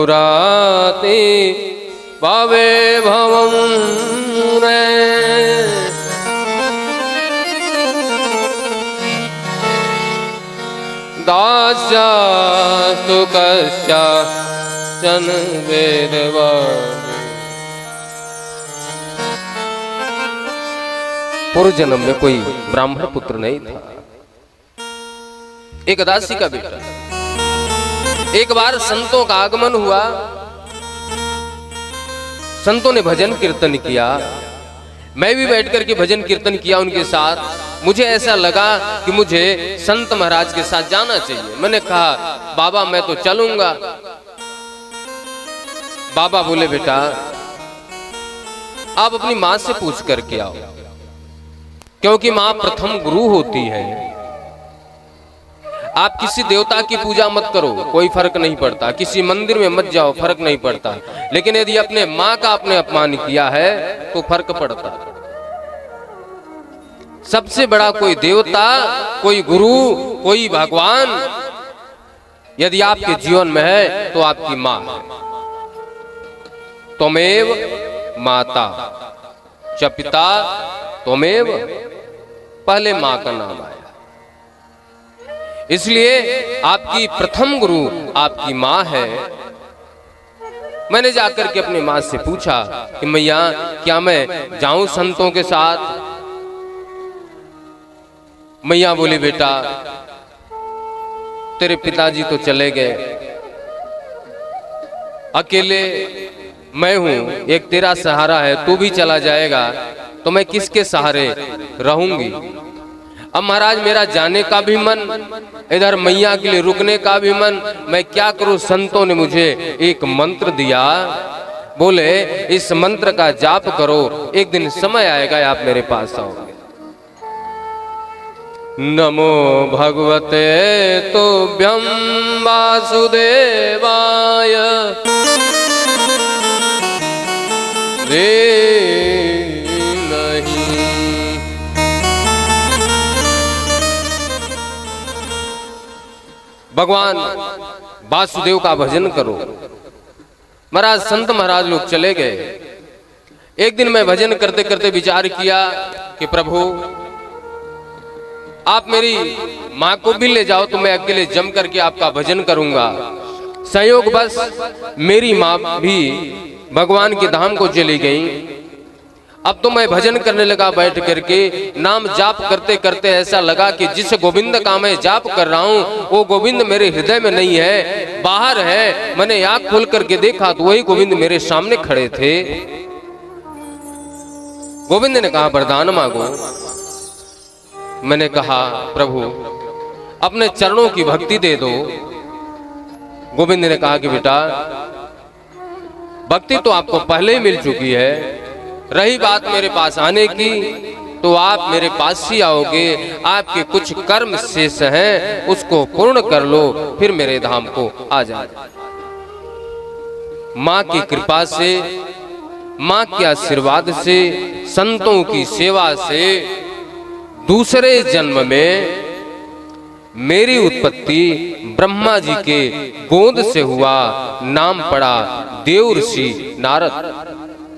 राते पावे भवम रे दास्या सुकस्या चन वेदवाणी। पूर्व जन्म में कोई ब्राह्मण पुत्र नहीं था, एक दासी का बेटा। एक बार संतों का आगमन हुआ, संतों ने भजन कीर्तन किया, मैं भी बैठ करके भजन कीर्तन किया उनके साथ। मुझे ऐसा लगा कि मुझे संत महाराज के साथ जाना चाहिए। मैंने कहा बाबा मैं तो चलूंगा। बाबा बोले बेटा आप अपनी मां से पूछ करके आओ, क्योंकि मां प्रथम गुरु होती है। आप किसी देवता की पूजा मत करो, कोई फर्क नहीं पड़ता, किसी मंदिर में मत जाओ, फर्क नहीं पड़ता, लेकिन यदि अपने मां का आपने अपमान किया है तो फर्क पड़ता। सबसे बड़ा कोई देवता, कोई गुरु, कोई भगवान यदि आपके जीवन में है तो आपकी मां है। त्वमेव माता च पिता त्वमेव, पहले मां का नाम आया। इसलिए आपकी प्रथम गुरु आपकी मां है। मैंने जाकर के अपनी मां से पूछा कि मैया क्या मैं जाऊं संतों के साथ? मैया बोली बेटा तेरे पिताजी तो चले गए, अकेले मैं हूं, एक तेरा सहारा है, तू भी चला जाएगा तो मैं किसके सहारे रहूंगी? अब महाराज मेरा जाने का भी मन, इधर मैया के लिए रुकने का भी मन, मैं क्या करूं? संतों ने मुझे एक मंत्र दिया, बोले इस मंत्र का जाप करो, एक दिन समय आएगा आप मेरे पास आओगे। नमो भगवते तुभ्यं वासुदेवाय रे नहीं। भगवान वासुदेव का भजन करो। महाराज संत महाराज लोग चले गए। एक दिन मैं भजन करते करते विचार किया कि प्रभु आप मेरी मां को भी ले जाओ तो मैं अकेले जम करके आपका भजन करूंगा। संयोग बस मेरी मां भी भगवान के धाम को चली गई। अब तो मैं भजन करने लगा बैठ करके, नाम जाप करते करते ऐसा लगा कि जिस गोविंद का मैं जाप कर रहा हूं वो गोविंद मेरे हृदय में नहीं है, बाहर है। मैंने आंख खोल करके देखा तो वही गोविंद मेरे सामने खड़े थे। गोविंद ने कहा वरदान मांगो। मैंने कहा प्रभु अपने चरणों की भक्ति दे दो। गोविंद ने कहा कि बेटा भक्ति तो आपको पहले ही मिल चुकी है, रही बात मेरे पास आने की तो आप मेरे पास ही आओगे। आपके कुछ कर्म शेष हैं उसको पूर्ण कर लो, फिर मेरे धाम को आ जाओ। मां की कृपा से, मां के आशीर्वाद से, संतों की सेवा से दूसरे जन्म में मेरी उत्पत्ति ब्रह्मा जी के गोद से हुआ। नाम पड़ा देव ऋषि नारद।